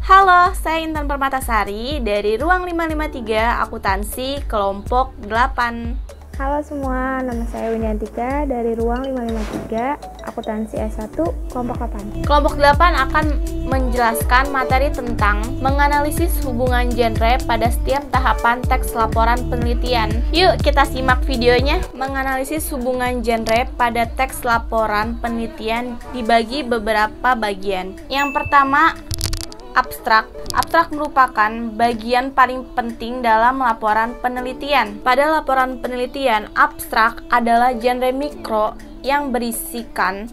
Halo, saya Intan Permatasari dari Ruang 553 Akuntansi Kelompok 8. Halo semua, nama saya Winyantika dari Ruang 553 Akuntansi S1 Kelompok 8. Kelompok 8 akan menjelaskan materi tentang menganalisis hubungan genre pada setiap tahapan teks laporan penelitian. Yuk kita simak videonya. Menganalisis hubungan genre pada teks laporan penelitian dibagi beberapa bagian. Yang pertama, abstrak. Abstrak merupakan bagian paling penting dalam laporan penelitian. Pada laporan penelitian, abstrak adalah genre mikro yang berisikan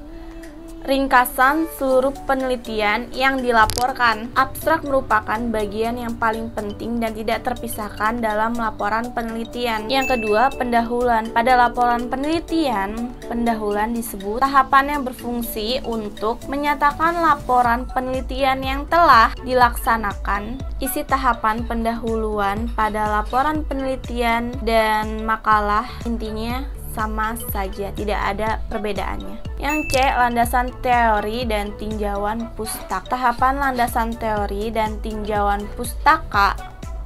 ringkasan seluruh penelitian yang dilaporkan. Abstrak merupakan bagian yang paling penting dan tidak terpisahkan dalam laporan penelitian. Yang kedua, pendahuluan. Pada laporan penelitian, pendahuluan disebut tahapan yang berfungsi untuk menyatakan laporan penelitian yang telah dilaksanakan. Isi tahapan pendahuluan pada laporan penelitian dan makalah intinya sama saja, tidak ada perbedaannya. Yang C, landasan teori dan tinjauan pustaka. Tahapan landasan teori dan tinjauan pustaka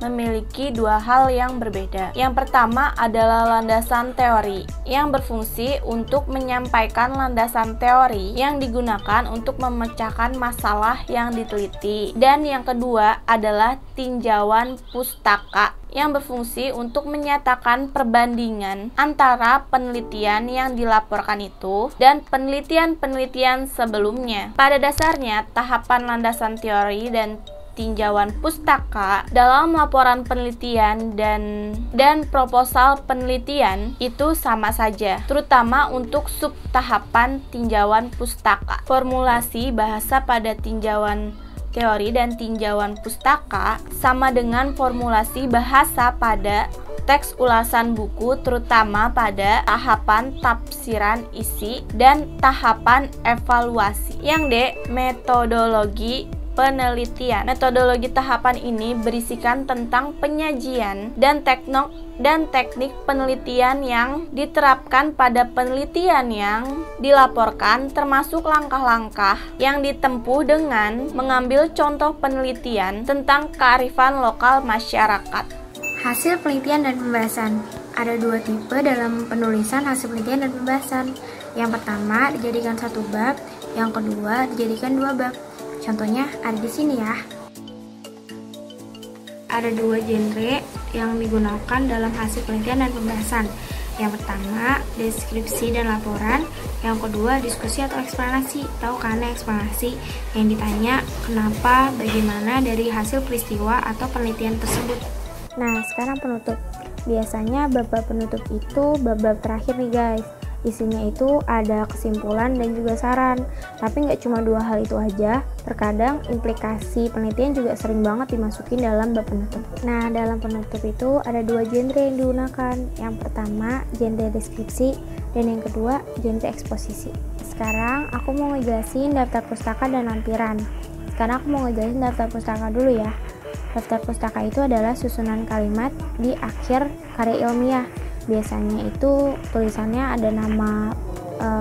memiliki dua hal yang berbeda. Yang pertama adalah landasan teori yang berfungsi untuk menyampaikan landasan teori yang digunakan untuk memecahkan masalah yang diteliti. Dan yang kedua adalah tinjauan pustaka yang berfungsi untuk menyatakan perbandingan antara penelitian yang dilaporkan itu dan penelitian-penelitian sebelumnya. Pada dasarnya, tahapan landasan teori dan tinjauan pustaka dalam laporan penelitian dan proposal penelitian itu sama saja, terutama untuk subtahapan tinjauan pustaka. Formulasi bahasa pada tinjauan teori dan tinjauan pustaka sama dengan formulasi bahasa pada teks ulasan buku, terutama pada tahapan tafsiran isi dan tahapan evaluasi. Yang D, metodologi penelitian. Metodologi tahapan ini berisikan tentang penyajian dan teknik penelitian yang diterapkan pada penelitian yang dilaporkan, termasuk langkah-langkah yang ditempuh dengan mengambil contoh penelitian tentang kearifan lokal masyarakat. Hasil penelitian dan pembahasan. Ada dua tipe dalam penulisan hasil penelitian dan pembahasan. Yang pertama dijadikan satu bab, yang kedua dijadikan dua bab. Contohnya ada di sini ya. Ada dua genre yang digunakan dalam hasil penelitian dan pembahasan. Yang pertama, deskripsi dan laporan. Yang kedua, diskusi atau eksplanasi. Tahu kan eksplanasi? Yang ditanya kenapa, bagaimana dari hasil peristiwa atau penelitian tersebut. Nah, sekarang penutup. Biasanya bab-bab penutup itu bab-bab terakhir nih guys. Isinya itu ada kesimpulan dan juga saran. Tapi nggak cuma dua hal itu aja. Terkadang implikasi penelitian juga sering banget dimasukin dalam bab penutup. Nah, dalam penutup itu ada dua genre yang digunakan. Yang pertama, genre deskripsi, dan yang kedua, genre eksposisi. Sekarang aku mau ngejelasin daftar pustaka dan lampiran. Sekarang aku mau ngejelasin daftar pustaka dulu ya. Daftar pustaka itu adalah susunan kalimat di akhir karya ilmiah. Biasanya itu tulisannya ada nama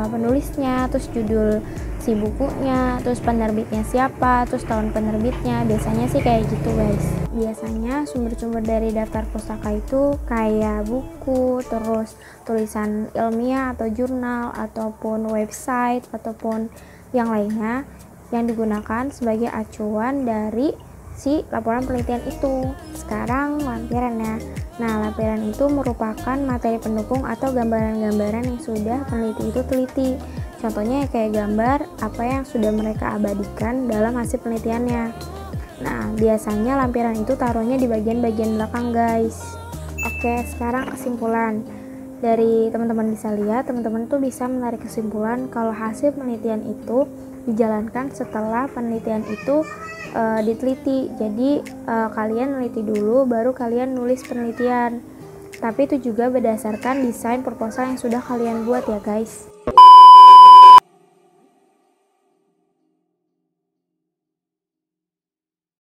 penulisnya, terus judul si bukunya, terus penerbitnya siapa, terus tahun penerbitnya. Biasanya sih kayak gitu guys. Biasanya sumber-sumber dari daftar pustaka itu kayak buku, terus tulisan ilmiah atau jurnal, ataupun website, ataupun yang lainnya yang digunakan sebagai acuan dari si laporan penelitian itu. Sekarang lampirannya. Nah, lampiran itu merupakan materi pendukung atau gambaran-gambaran yang sudah peneliti itu teliti. Contohnya kayak gambar apa yang sudah mereka abadikan dalam hasil penelitiannya. Nah, biasanya lampiran itu taruhnya di bagian-bagian belakang guys. Oke, sekarang kesimpulan. Dari teman-teman bisa lihat, teman-teman tuh bisa menarik kesimpulan kalau hasil penelitian itu dijalankan setelah penelitian itu diteliti. Jadi kalian neliti dulu baru kalian nulis penelitian. Tapi itu juga berdasarkan desain proposal yang sudah kalian buat ya guys.